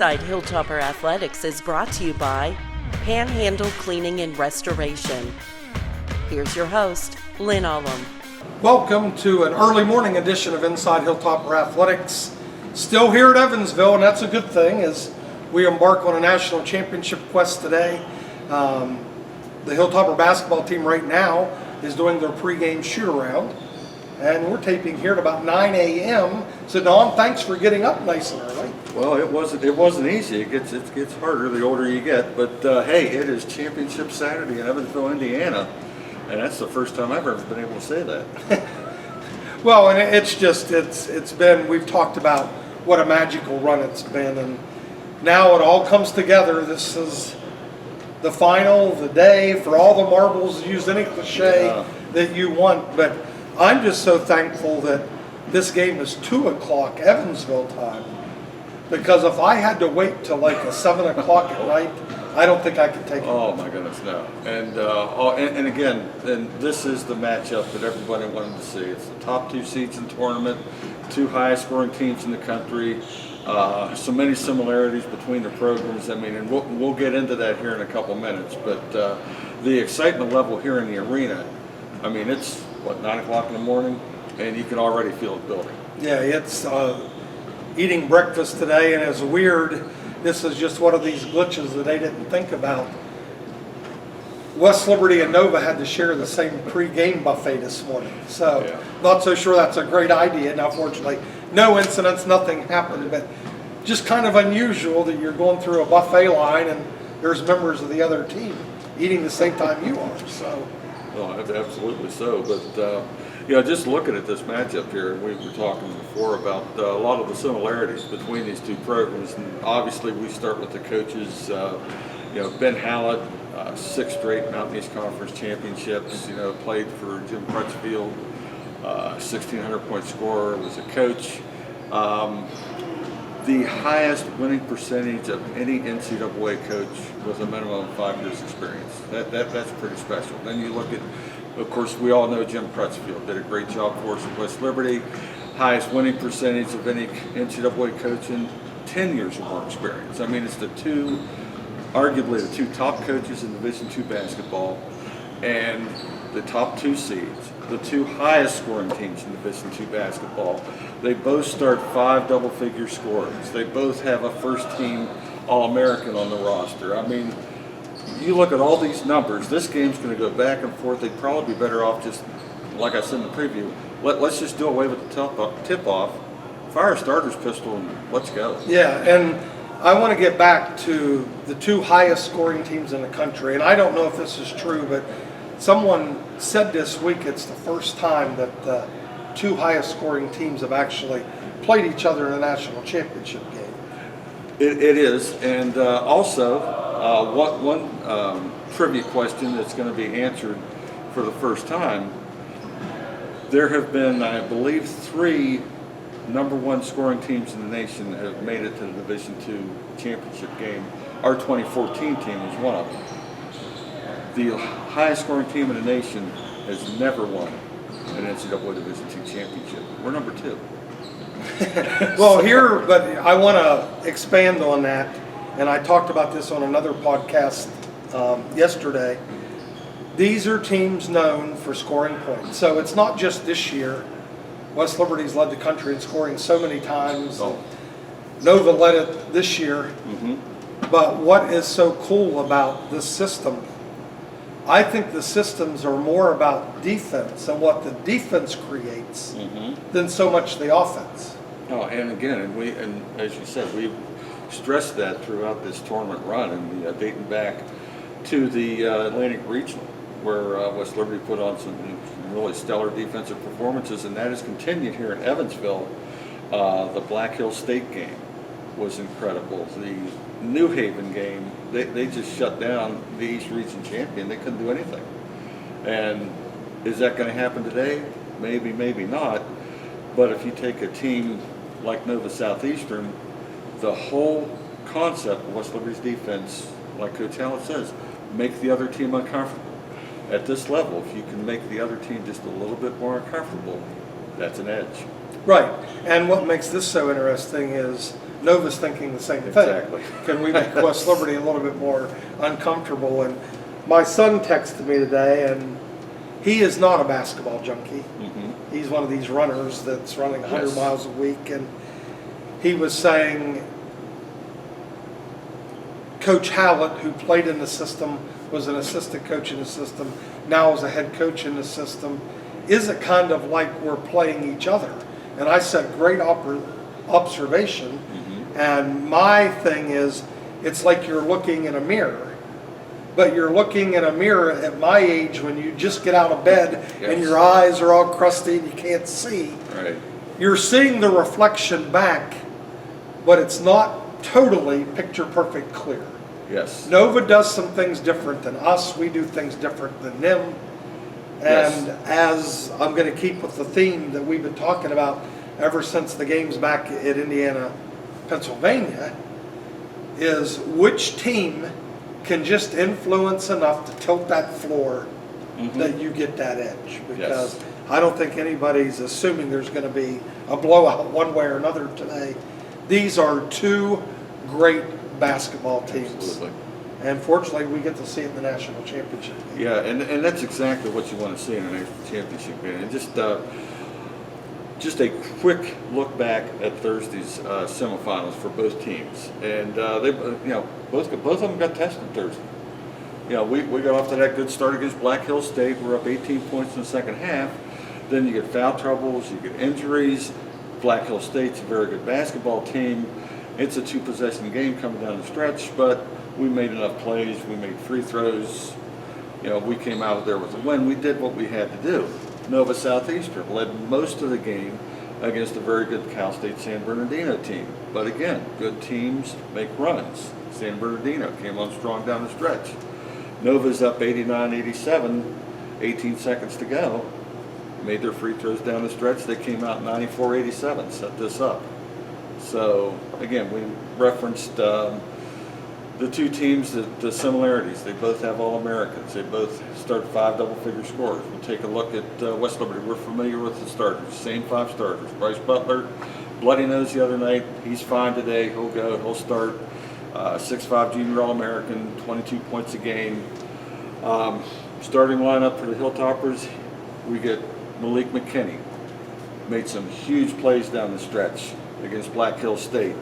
Inside Hilltopper Athletics is brought to you by Panhandle Cleaning and Restoration. Here's your host, Lynn Ullum. Welcome to an early morning edition of Inside Hilltopper Athletics. Still here at Evansville, and that's a good thing as we embark on a national championship quest today. The Hilltopper basketball team right now is doing their pregame shoot-around, and we're taping here at about 9 a.m. So, Don, thanks for getting up nice and early. Well, it wasn't easy. It gets harder the older you get. But hey, it is Championship Saturday in Evansville, Indiana, and that's the first time I've ever been able to say that. Well, and it's been, we've talked about what a magical run it's been, and now it all comes together. This is the final, the day, for all the marbles, use any cliche that you want. But I'm just so thankful that this game is 2 o'clock Evansville time, because if I had to wait till like a 7 o'clock at night, I don't think I could take it. Oh my goodness, no. And again, this is the matchup that everybody wanted to see. It's the top 2 seeds in the tournament, 2 highest scoring teams in the country. So many similarities between the programs. I mean, and we'll get into that here in a couple minutes. But the excitement level here in the arena, I mean, it's 9 o'clock in the morning, and you can already feel it building. Yeah, it's eating breakfast today, and it's weird. This is just one of these glitches that they didn't think about. West Liberty and Nova had to share the same pre-game buffet this morning, so not so sure that's a great idea. Now, fortunately, no incidents, nothing happened, but just kind of unusual that you're going through a buffet line and there's members of the other team eating the same time you are. So, well, absolutely so. But just looking at this matchup here, we were talking before about a lot of the similarities between these 2 programs, and obviously we start with the coaches. Ben Hallett, 6 straight Mountain East Conference championships. Played for Jim Crutchfield, 1,600-point scorer, was a coach. The highest winning percentage of any NCAA coach with a minimum of 5 years experience. That's pretty special. Then you look at, of course, we all know Jim Crutchfield did a great job for us at West Liberty. Highest winning percentage of any NCAA coach in 10 years or more experience. I mean, it's arguably the 2 top coaches in Division II basketball, and the top 2 seeds, the 2 highest scoring teams in Division II basketball. They both start 5 double-figure scorers. They both have a first-team All-American on the roster. I mean, you look at all these numbers, this game's going to go back and forth. They'd probably be better off just, like I said in the preview, let's just do away with the tip-off, fire a starter's pistol, and let's go. Yeah, and I want to get back to the 2 highest scoring teams in the country, and I don't know if this is true, but someone said this week it's the first time that the 2 highest scoring teams have actually played each other in a national championship game. It is, and also one trivia question that's going to be answered for the first time. There have been, I believe, 3 number 1 scoring teams in the nation that have made it to the Division II championship game. Our 2014 team was one of them. The highest scoring team in the nation has never won an NCAA Division II championship. We're number 2. Well, but I want to expand on that, and I talked about this on another podcast yesterday. These are teams known for scoring points. So it's not just this year. West Liberty's led the country in scoring so many times. Nova led it this year. Mm-hmm. But what is so cool about this system, I think the systems are more about defense and what the defense creates than so much the offense. Oh, and again, and as you said, we've stressed that throughout this tournament run, and dating back to the Atlantic Regional, where West Liberty put on some really stellar defensive performances, and that has continued here in Evansville. The Black Hill State game was incredible. The New Haven game, they just shut down the East Region champion. They couldn't do anything. And is that going to happen today? Maybe, maybe not. But if you take a team like Nova Southeastern, the whole concept of West Liberty's defense, like Coach Hallett says, make the other team uncomfortable. At this level, if you can make the other team just a little bit more uncomfortable, that's an edge. Right. And what makes this so interesting is Nova's thinking the same thing. Exactly. Can we make West Liberty a little bit more uncomfortable? And my son texted me today, and he is not a basketball junkie. Mm-hmm. He's one of these runners that's running 100 Yes. miles a week, and he was saying Coach Hallett, who played in the system, was an assistant coach in the system, now is a head coach in the system. Is it kind of like we're playing each other? And I said, great observation. Mm-hmm. And my thing is, it's like you're looking in a mirror. But you're looking in a mirror at my age when you just get out of bed and Yes. your eyes are all crusty and you can't see. Right. You're seeing the reflection back, but it's not totally picture perfect clear. Yes. Nova does some things different than us. We do things different than them. And Yes. as I'm going to keep with the theme that we've been talking about ever since the games back at Indiana, Pennsylvania, is which team can just influence enough to tilt that floor Mhm. that you get that edge. Because Yes. I don't think anybody's assuming there's going to be a blowout one way or another today. These are two great basketball teams. Absolutely. And fortunately, we get to see it in the national championship game. Yeah, and that's exactly what you want to see in a national championship game. And just a quick look back at Thursday's semifinals for both teams, and they, both of them got tested Thursday. We got off to that good start against Black Hill State. We're up 18 points in the second half. Then you get foul troubles, you get injuries. Black Hill State's a very good basketball team. It's a two-possession game coming down the stretch, but we made enough plays. We made free throws. We came out of there with a win. We did what we had to do. Nova Southeastern led most of the game against a very good Cal State San Bernardino team. But again, good teams make runs. San Bernardino came on strong down the stretch. Nova's up 89-87, 18 seconds to go. Made their free throws down the stretch. They came out 94-87, set this up. So again, we referenced the two teams, the similarities. They both have All-Americans. They both start 5 double-figure scorers. We'll take a look at West Liberty. We're familiar with the starters, same 5 starters. Bryce Butler, bloody nose the other night. He's fine today. He'll go. He'll start. 6'5" junior All-American, 22 points a game. Starting lineup for the Hilltoppers, we get Malik McKinney. Made some huge plays down the stretch against Black Hill State.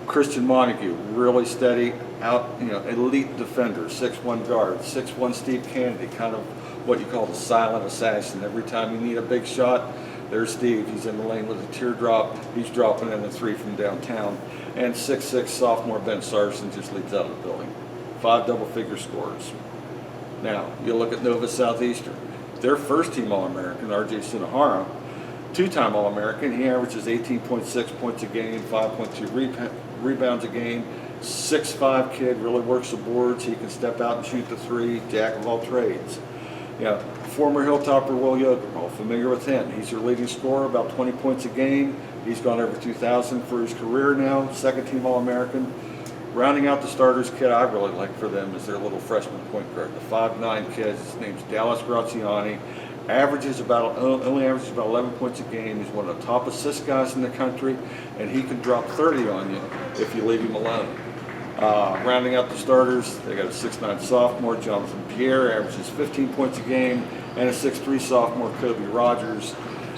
Christian Montague, really steady, elite defender, 6'1" guard, 6'1" Steve Kennedy, kind of what you call the silent assassin. Every time you need a big shot, there's Steve. He's in the lane with a teardrop. He's dropping in a 3 from downtown. And 6'6" sophomore Ben Sarson just leads out of the building. 5 double-figure scorers. Now, you look at Nova Southeastern. Their first-team All-American, R.J. Sinahara, 2-time All-American. He averages 18.6 points a game, 5.2 rebounds a game. 6'5" kid, really works the boards. He can step out and shoot the 3, jack of all trades. Former Hilltopper Will Yoakum, all familiar with him. He's their leading scorer, about 20 points a game. He's gone over 2,000 for his career now, second-team All-American. Rounding out the starters, kid I really like for them is their little freshman point guard, the 5'9" kid. His name's Dallas Graziani. Only averages about 11 points a game. He's one of the top assist guys in the country, and he can drop 30 on you if you leave him alone. Rounding out the starters, they got a 6'9" sophomore, Jonathan Pierre, averages 15 points a game, and a 6'3" sophomore, Kobe Rogers,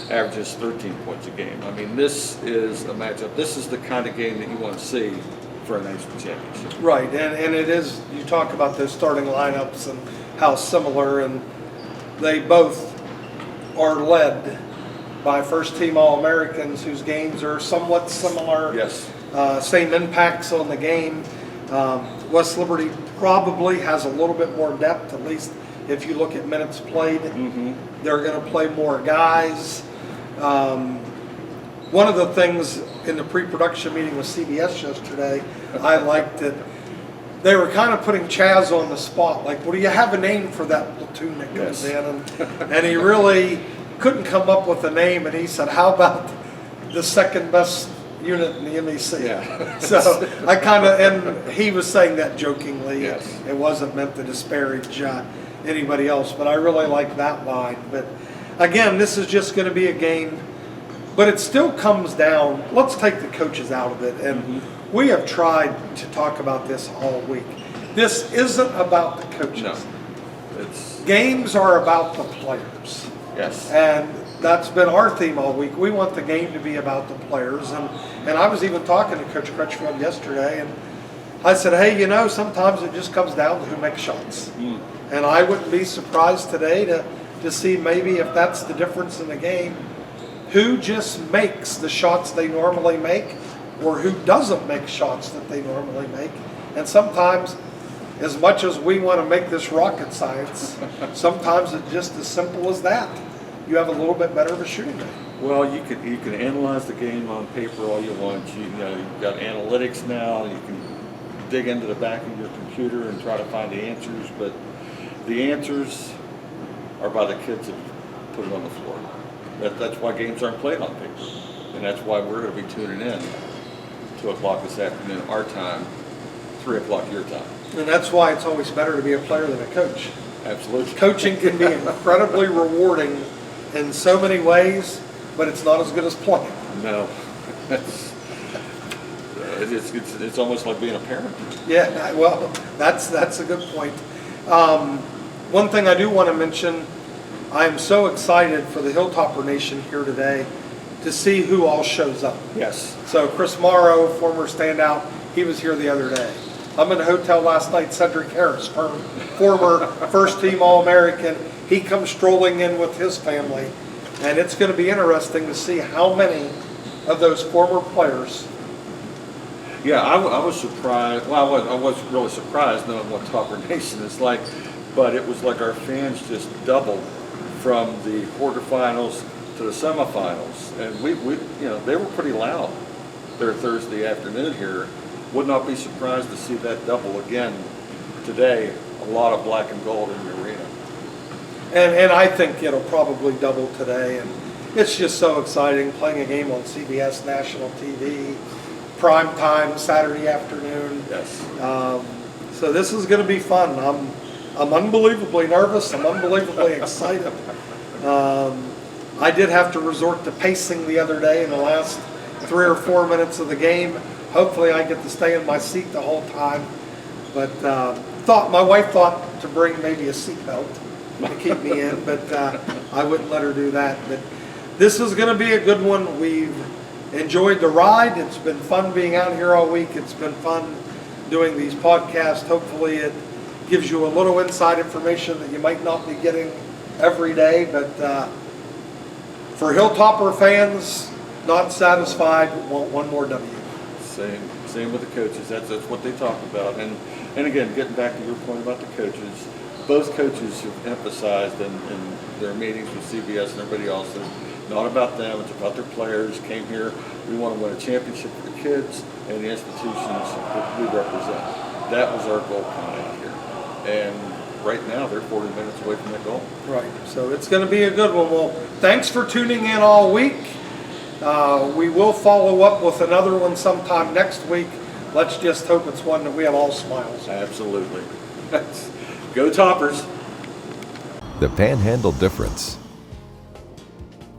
averages 13 points a game. I mean, this is a matchup. This is the kind of game that you want to see for a national championship. Right, and it is, you talk about those starting lineups and how similar, and they both are led by first-team All-Americans whose games are somewhat similar. Yes. Same impacts on the game. West Liberty probably has a little bit more depth, at least if you look at minutes played. Mm-hmm. They're going to play more guys. One of the things in the pre-production meeting with CBS yesterday, I liked that they were kind of putting Chaz on the spot. Like, well, do you have a name for that platoon that comes Yes. in? And he really couldn't come up with a name, and he said, how about the second best unit in the MEC? Yeah. So I kind of, and he was saying that jokingly. Yes. It wasn't meant to disparage anybody else, but I really like that line. But again, this is just going to be a game, but it still comes down, let's take the coaches out of it. And we have tried to talk about this all week. This isn't about the coaches. No, it's Games are about the players. yes. And that's been our theme all week. We want the game to be about the players. And I was even talking to Coach Crutchfield yesterday, and I said, hey, you know, sometimes it just comes down to who makes shots. And I wouldn't be surprised today to see maybe if that's the difference in the game, who just makes the shots they normally make or who doesn't make shots that they normally make. And sometimes, as much as we want to make this rocket science, sometimes it's just as simple as that. You have a little bit better of a shooting game. Well, you can analyze the game on paper all you want. You know, you've got analytics now. You can dig into the back of your computer and try to find the answers, but the answers are by the kids that put it on the floor. That's why games aren't played on paper, and that's why we're going to be tuning in 2 o'clock this afternoon, our time, 3 o'clock your time. And that's why it's always better to be a player than a coach. Absolutely. Coaching can be incredibly rewarding in so many ways, but it's not as good as playing. No, it's almost like being a parent. Yeah, well, that's a good point. One thing I do want to mention, I am so excited for the Hilltopper Nation here today to see who all shows up. Yes. So Chris Morrow, former standout, he was here the other day. I'm in a hotel last night, Cedric Harris, former first team All-American. He comes strolling in with his family, and it's going to be interesting to see how many of those former players. Yeah, I was surprised. Well, I wasn't really surprised knowing what Topper Nation is like, but it was like our fans just doubled from the quarterfinals to the semifinals, and we you know, they were pretty loud there Thursday afternoon here. Would not be surprised to see that double again today. A lot of black and gold in the arena. And I think it'll probably double today. And it's just so exciting playing a game on CBS national TV, prime time, Saturday afternoon. Yes. So this is going to be fun. I'm unbelievably nervous. I'm unbelievably excited. I did have to resort to pacing the other day in the last 3 or 4 minutes of the game. Hopefully I get to stay in my seat the whole time. But my wife thought to bring maybe a seatbelt to keep me in, but I wouldn't let her do that. But this is going to be a good one. We've enjoyed the ride. It's been fun being out here all week. It's been fun doing these podcasts. Hopefully it gives you a little inside information that you might not be getting every day. But for Hilltopper fans, not satisfied, want one more W. Same with the coaches. That's what they talk about. And again, getting back to your point about the coaches, both coaches have emphasized in their meetings with CBS and everybody else that it's not about them, it's about their players. Came here, we want to win a championship for the kids and the institutions that we represent. That was our goal coming out here. And right now, they're 40 minutes away from that goal. Right. So it's going to be a good one. Well, thanks for tuning in all week. We will follow up with another one sometime next week. Let's just hope it's one that we have all smiles. Absolutely. Go Toppers. The Panhandle Difference.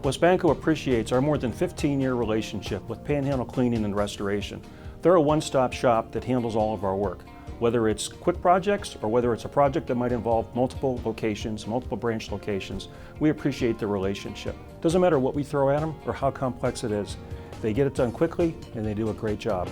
Westbanco appreciates our more than 15-year relationship with Panhandle Cleaning and Restoration. They're a one-stop shop that handles all of our work, whether it's quick projects or whether it's a project that might involve multiple locations, multiple branch locations. We appreciate the relationship. Doesn't matter what we throw at them or how complex it is. They get it done quickly and they do a great job.